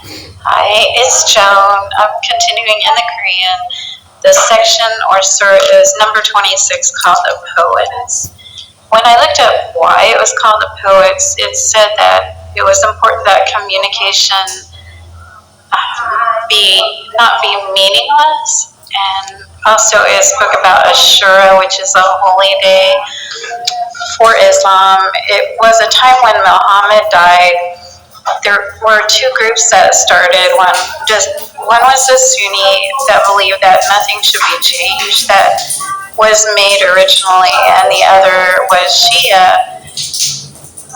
Hi, it's Joan. I'm continuing in the Korean. The section or Sura is number 26 called the Poets. When I looked up why it was called the Poets, it said that it was important that communication not be meaningless. And also it spoke about Ashura, which is a holy day for Islam. It was a time when Muhammad died. There were two groups that started. One was the Sunni that believed that nothing should be changed that was made originally, and the other was Shia.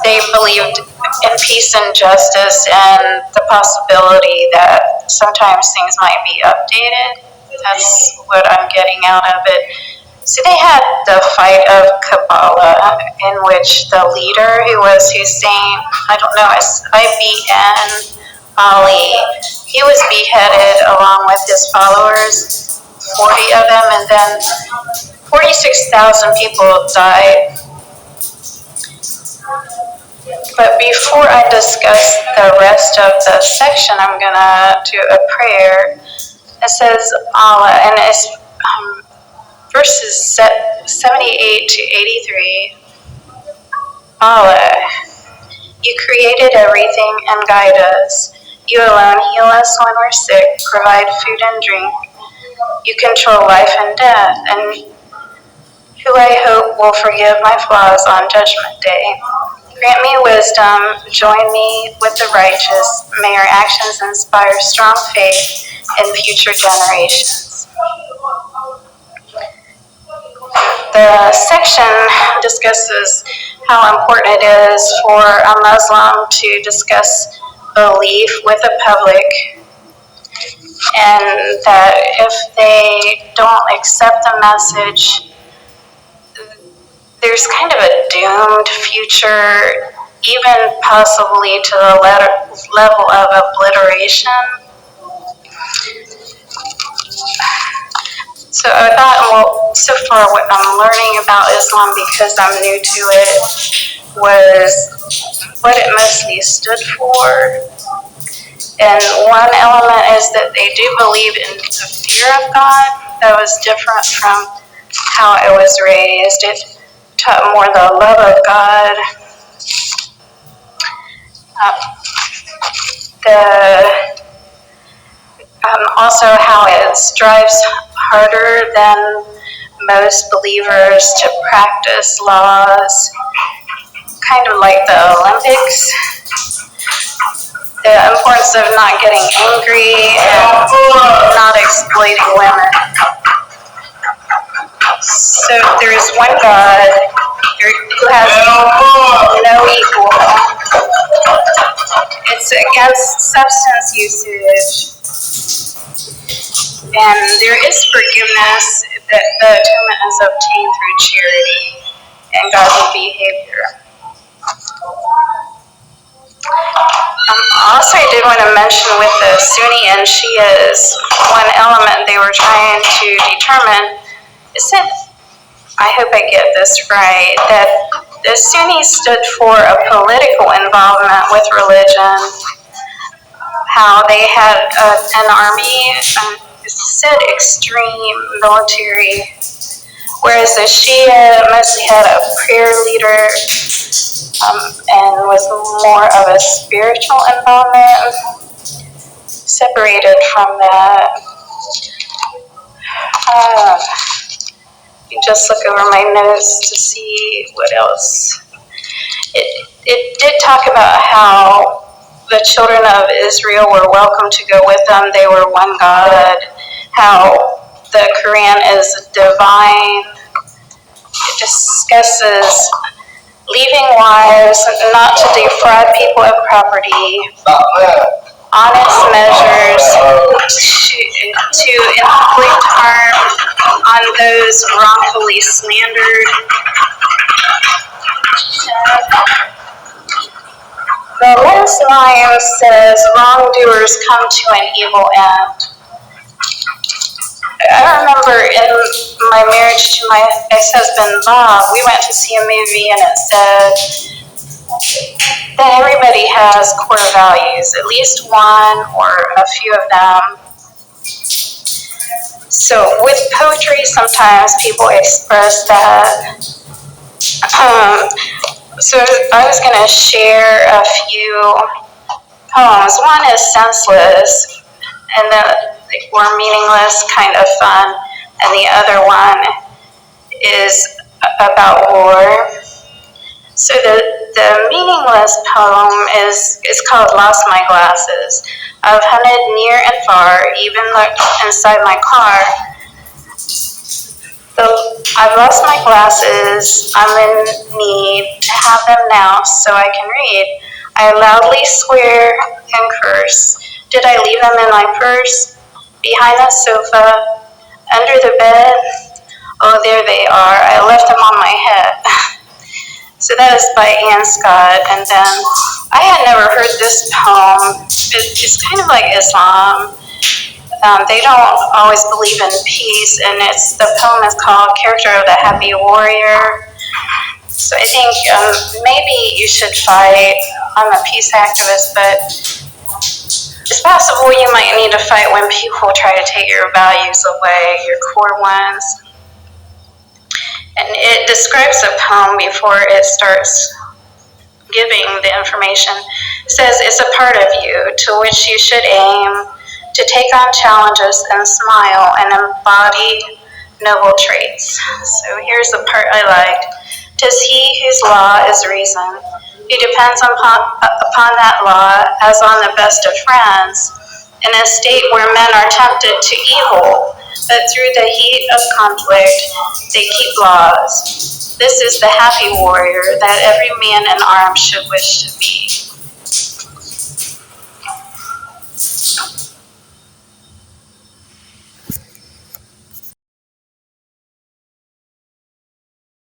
They believed in peace and justice and the possibility that sometimes things might be updated. That's what I'm getting out of it. So they had the fight of Kabbalah, in which the leader, who was Hussein, I don't know, IBN Ali, he was beheaded along with his followers, 40 of them, and then 46,000 people died. But before I discuss the rest of the section, I'm going to do a prayer. It says Allah, and it's verses 78 to 83. Allah, you created everything and guide us. You alone heal us when we're sick, provide food and drink. You control life and death, and who I hope will forgive my flaws on Judgment Day. Grant me wisdom, join me with the righteous. May our actions inspire strong faith in future generations. The section discusses how important it is for a Muslim to discuss belief with the public, and that if they don't accept the message, there's kind of a doomed future, even possibly to the level of obliteration. So I thought, well, so far what I'm learning about Islam, because I'm new to it, was what it mostly stood for. And one element is that they do believe in the fear of God. That was different from how I was raised. It taught more the love of God. Also how it strives harder than most believers to practice laws, kind of like the Olympics. The importance of not getting angry and not exploiting women. So there is one God who has no equal. It's against substance usage. And there is forgiveness, that the atonement is obtained through charity and godly behavior. Also, I did want to mention with the Sunni and Shias, one element they were trying to determine, it said, I hope I get this right, that the Sunnis stood for a political involvement with religion, how they had an army, said extreme military, whereas the Shia mostly had a prayer leader and was more of a spiritual involvement, separated from that. You just look over my notes to see what else. It did talk about how the children of Israel were welcome to go with them. They were one God. How the Quran is divine. It discusses leaving wives, not to defraud people of property, honest measures to inflict harm on those wrongfully slandered. The last line says, wrongdoers come to an evil end. I remember in my marriage to my ex-husband Bob, we went to see a movie and it said, then everybody has core values, at least one or a few of them. So with poetry, sometimes people express that. So I was going to share a few poems. One is senseless, and or meaningless, kind of fun, and the other one is about war. So the meaningless poem is called Lost My Glasses. I've hunted near and far, even looked inside my car. I've lost my glasses. I'm in need to have them now so I can read. I loudly swear and curse. Did I leave them in my purse? Behind the sofa? Under the bed? Oh, there they are. I left them on my head. So that is by Anne Scott. And then I had never heard this poem. It's kind of like Islam. They don't always believe in peace, and the poem is called Character of the Happy Warrior. So I think maybe you should fight. I'm a peace activist, but it's possible you might need to fight when people try to take your values away, your core ones. And it describes the poem before it starts giving the information. It says it's a part of you to which you should aim to take on challenges and smile and embody noble traits. So here's the part I liked. 'Tis he whose law is reason, who depends upon that law as on the best of friends, in a state where men are tempted to evil, but through the heat of conflict they keep laws. This is the happy warrior that every man in arms should wish to be.